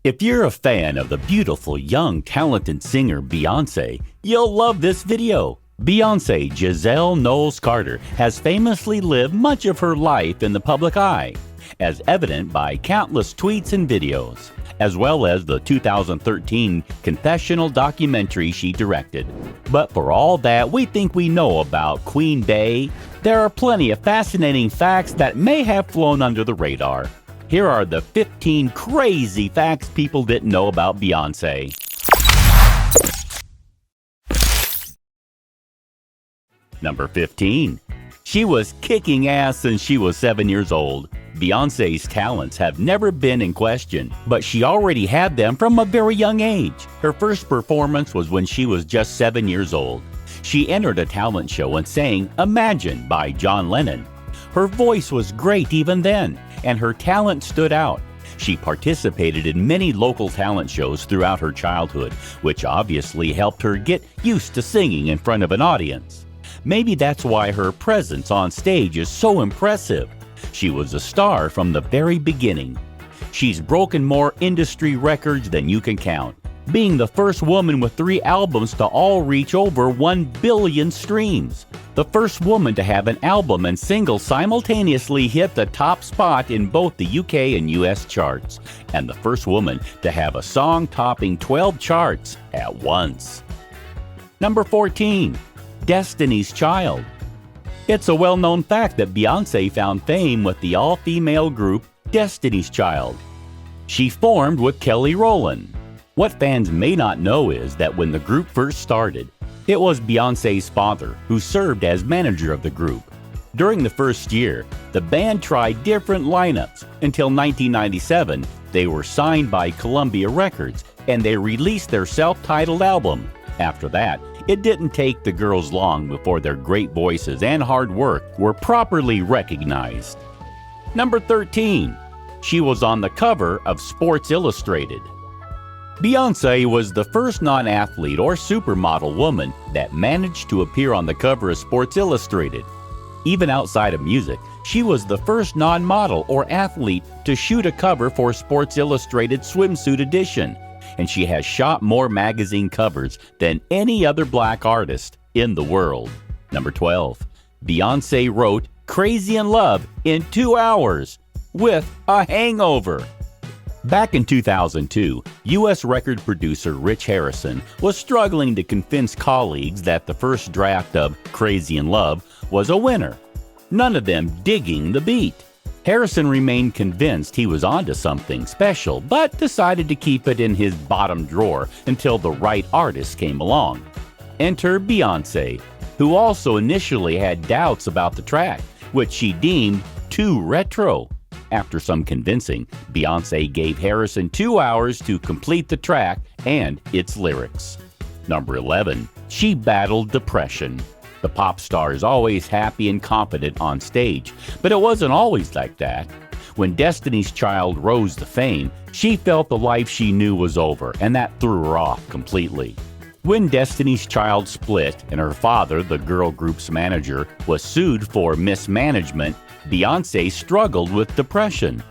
If you're a fan of the beautiful, young, talented singer Beyoncé, you'll love this video. Beyoncé Giselle Knowles-Carter has famously lived much of her life in the public eye, as evident by countless tweets and videos, as well as the 2013 confessional documentary she directed. But for all that we think we know about Queen Bey, there are plenty of fascinating facts that may have flown under the radar. Here are the 15 crazy facts people didn't know about Beyoncé. Number 15. She was kicking ass since she was 7 years old. Beyoncé's talents have never been in question, but she already had them from a very young age. Her first performance was when she was just 7 years old. She entered a talent show and sang Imagine by John Lennon. Her voice was great even then, and her talent stood out. She participated in many local talent shows throughout her childhood, which obviously helped her get used to singing in front of an audience. Maybe that's why her presence on stage is so impressive. She was a star from the very beginning. She's broken more industry records than you can count, being the first woman with 3 albums to all reach over 1 billion streams. The first woman to have an album and single simultaneously hit the top spot in both the UK and US charts, and the first woman to have a song topping 12 charts at once. Number 14. Destiny's Child. It's a well-known fact that Beyoncé found fame with the all-female group Destiny's Child. She formed with Kelly Rowland. What fans may not know is that when the group first started, it was Beyoncé's father who served as manager of the group. During the first year, the band tried different lineups until 1997. They were signed by Columbia Records and they released their self-titled album. After that, it didn't take the girls long before their great voices and hard work were properly recognized. Number 13. She was on the cover of Sports Illustrated. Beyoncé was the first non-athlete or supermodel woman that managed to appear on the cover of Sports Illustrated. Even outside of music, she was the first non-model or athlete to shoot a cover for Sports Illustrated Swimsuit Edition, and she has shot more magazine covers than any other black artist in the world. Number 12. Beyoncé wrote Crazy in Love in 2 hours with a hangover. Back in 2002, U.S. record producer Rich Harrison was struggling to convince colleagues that the first draft of Crazy in Love was a winner, none of them digging the beat. Harrison remained convinced he was onto something special, but decided to keep it in his bottom drawer until the right artist came along. Enter Beyoncé, who also initially had doubts about the track, which she deemed too retro. After some convincing, Beyoncé gave Harrison 2 hours to complete the track and its lyrics. Number 11. She battled depression. The pop star is always happy and confident on stage, but it wasn't always like that. When Destiny's Child rose to fame, she felt the life she knew was over, and that threw her off completely. When Destiny's Child split and her father, the girl group's manager, was sued for mismanagement, Beyoncé struggled with depression.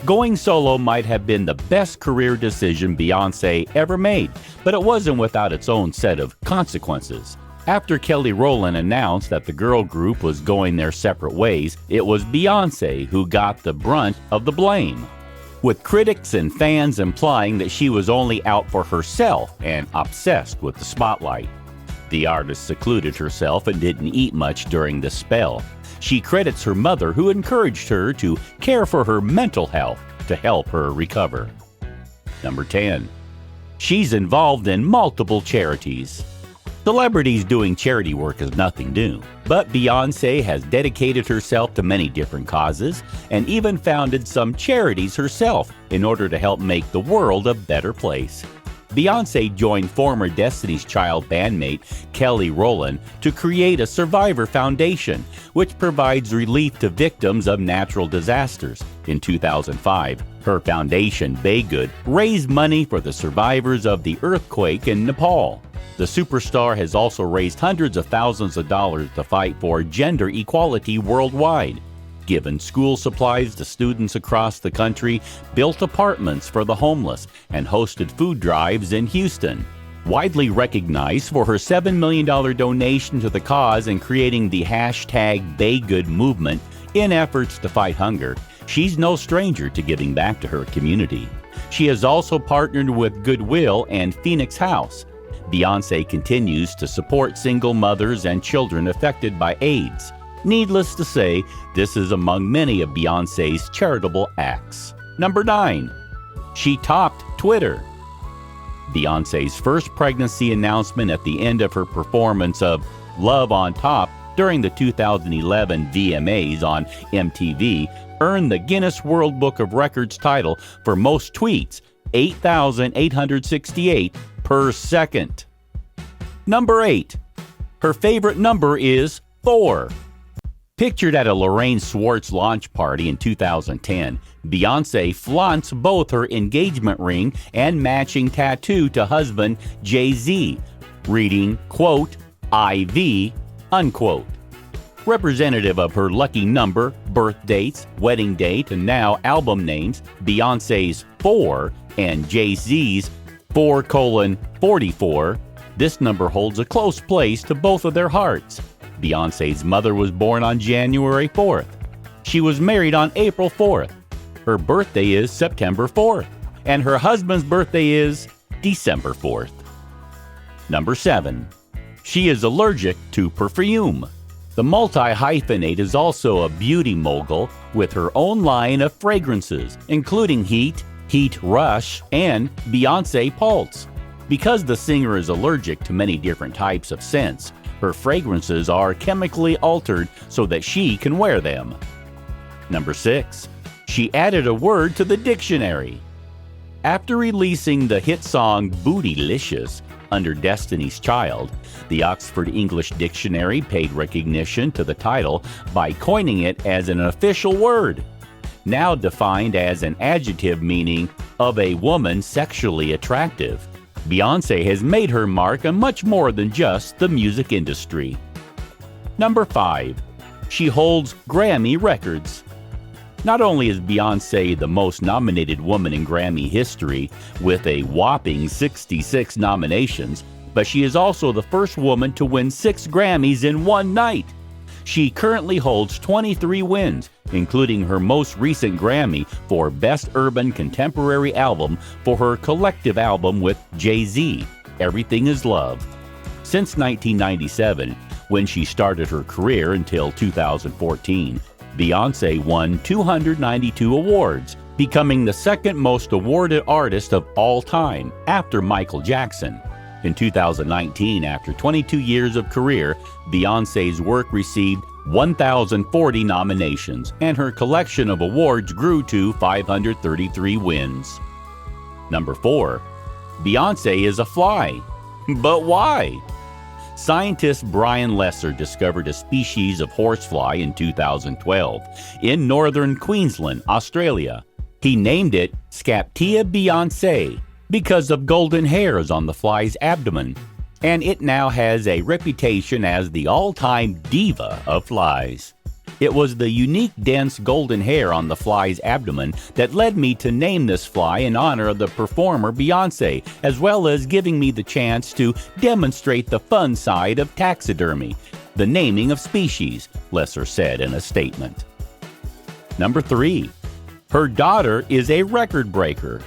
Going solo might have been the best career decision Beyoncé ever made, but it wasn't without its own set of consequences. After Kelly Rowland announced that the girl group was going their separate ways, it was Beyoncé who got the brunt of the blame, with critics and fans implying that she was only out for herself and obsessed with the spotlight. The artist secluded herself and didn't eat much during the spell. She credits her mother, who encouraged her to care for her mental health to help her recover. Number 10. She's involved in multiple charities. Celebrities doing charity work is nothing new, but Beyoncé has dedicated herself to many different causes and even founded some charities herself in order to help make the world a better place. Beyoncé joined former Destiny's Child bandmate Kelly Rowland to create a Survivor Foundation, which provides relief to victims of natural disasters. In 2005, her foundation, Baygood, raised money for the survivors of the earthquake in Nepal. The superstar has also raised hundreds of thousands of dollars to fight for gender equality worldwide. given school supplies to students across the country, built apartments for the homeless, and hosted food drives in Houston. Widely recognized for her $7 million donation to the cause and creating the #BayGood movement in efforts to fight hunger, she's no stranger to giving back to her community. She has also partnered with Goodwill and Phoenix House. Beyoncé continues to support single mothers and children affected by AIDS. Needless to say, this is among many of Beyoncé's charitable acts. Number 9. She topped Twitter. Beyoncé's first pregnancy announcement at the end of her performance of Love on Top during the 2011 VMAs on MTV earned the Guinness World Book of Records title for most tweets, 8,868 per second. Number 8. Her favorite number is 4. Pictured at a Lorraine Swartz launch party in 2010, Beyoncé flaunts both her engagement ring and matching tattoo to husband Jay-Z, reading, quote, IV, unquote. Representative of her lucky number, birth dates, wedding date, and now album names, Beyoncé's 4 and Jay-Z's 4:44, this number holds a close place to both of their hearts. Beyoncé's mother was born on January 4th. She was married on April 4th. Her birthday is September 4th. And her husband's birthday is December 4th. Number 7. She is allergic to perfume. The multi-hyphenate is also a beauty mogul with her own line of fragrances, including Heat, Heat Rush, and Beyoncé Pulse. Because the singer is allergic to many different types of scents, her fragrances are chemically altered so that she can wear them. Number 6. She added a word to the dictionary. After releasing the hit song Bootylicious under Destiny's Child, the Oxford English Dictionary paid recognition to the title by coining it as an official word, now defined as an adjective meaning of a woman sexually attractive. Beyoncé has made her mark on much more than just the music industry. Number 5. She holds Grammy records. Not only is Beyoncé the most nominated woman in Grammy history with a whopping 66 nominations, but she is also the first woman to win 6 Grammys in one night. She currently holds 23 wins, including her most recent Grammy for Best Urban Contemporary Album for her collective album with Jay-Z, Everything Is Love. Since 1997, when she started her career until 2014, Beyoncé won 292 awards, becoming the second most awarded artist of all time after Michael Jackson. In 2019, after 22 years of career, Beyoncé's work received 1,040 nominations, and her collection of awards grew to 533 wins. Number 4. Beyoncé is a fly. But why? Scientist Brian Lesser discovered a species of horsefly in 2012 in northern Queensland, Australia. He named it Scaptia Beyoncé because of golden hairs on the fly's abdomen, and it now has a reputation as the all-time diva of flies. It was the unique dense golden hair on the fly's abdomen that led me to name this fly in honor of the performer Beyoncé, as well as giving me the chance to demonstrate the fun side of taxidermy, the naming of species, Lesser said in a statement. Number 3. Her daughter is a record breaker.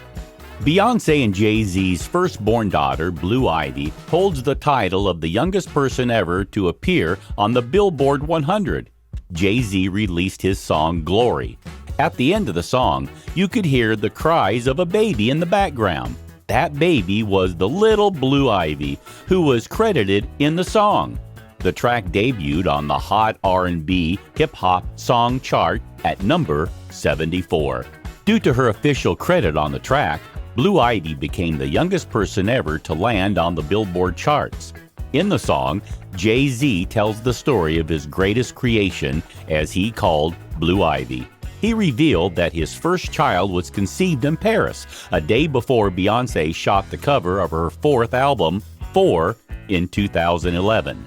Beyoncé and Jay-Z's firstborn daughter, Blue Ivy, holds the title of the youngest person ever to appear on the Billboard 100. Jay-Z released his song Glory. At the end of the song, you could hear the cries of a baby in the background. That baby was the little Blue Ivy, who was credited in the song. The track debuted on the Hot R&B hip-hop song chart at number 74. Due to her official credit on the track, Blue Ivy became the youngest person ever to land on the Billboard charts. In the song, Jay-Z tells the story of his greatest creation, as he called Blue Ivy. He revealed that his first child was conceived in Paris, a day before Beyoncé shot the cover of her 4th album, 4, in 2011.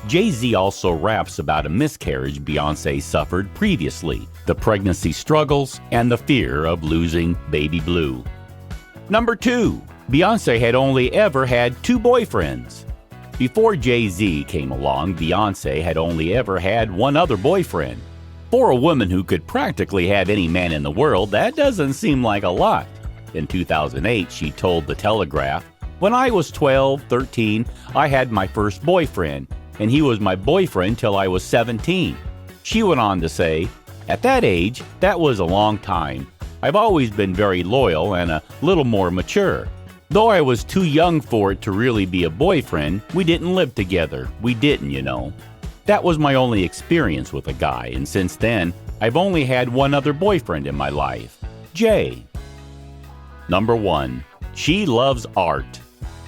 Jay-Z also raps about a miscarriage Beyoncé suffered previously, the pregnancy struggles, and the fear of losing baby blue. Number 2. Beyoncé had only ever had 2 boyfriends. Before Jay-Z came along, Beyoncé had only ever had one other boyfriend. For a woman who could practically have any man in the world, that doesn't seem like a lot. In 2008, she told The Telegraph, "When I was 12, 13, I had my first boyfriend, and he was my boyfriend till I was 17. She went on to say, "At that age, that was a long time. I've always been very loyal and a little more mature. Though I was too young for it to really be a boyfriend, we didn't live together. We didn't, you know. That was my only experience with a guy, and since then, I've only had one other boyfriend in my life, Jay." Number 1. She loves art.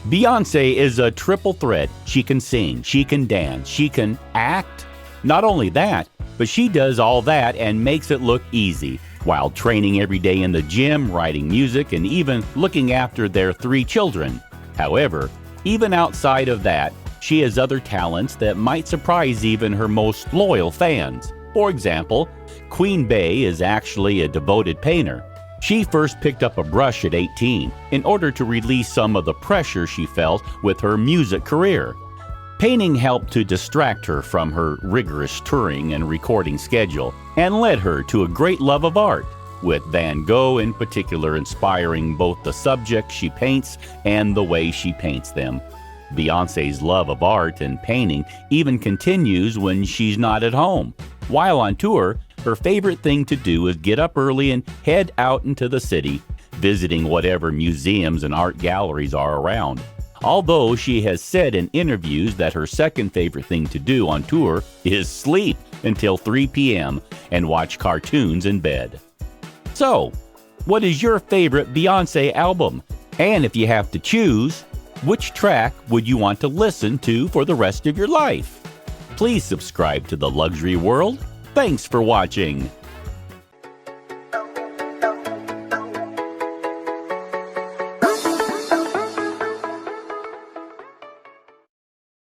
Beyoncé is a triple threat. She can sing, she can dance, she can act. Not only that, but she does all that and makes it look easy, while training every day in the gym, writing music, and even looking after their 3 children. However, even outside of that, she has other talents that might surprise even her most loyal fans. For example, Queen Bey is actually a devoted painter. She first picked up a brush at 18 in order to release some of the pressure she felt with her music career. Painting helped to distract her from her rigorous touring and recording schedule and led her to a great love of art, with Van Gogh in particular inspiring both the subjects she paints and the way she paints them. Beyoncé's love of art and painting even continues when she's not at home. While on tour, her favorite thing to do is get up early and head out into the city, visiting whatever museums and art galleries are around. Although she has said in interviews that her second favorite thing to do on tour is sleep until 3 p.m. and watch cartoons in bed. So, what is your favorite Beyoncé album? And if you have to choose, which track would you want to listen to for the rest of your life? Please subscribe to The Luxury World. Thanks for watching.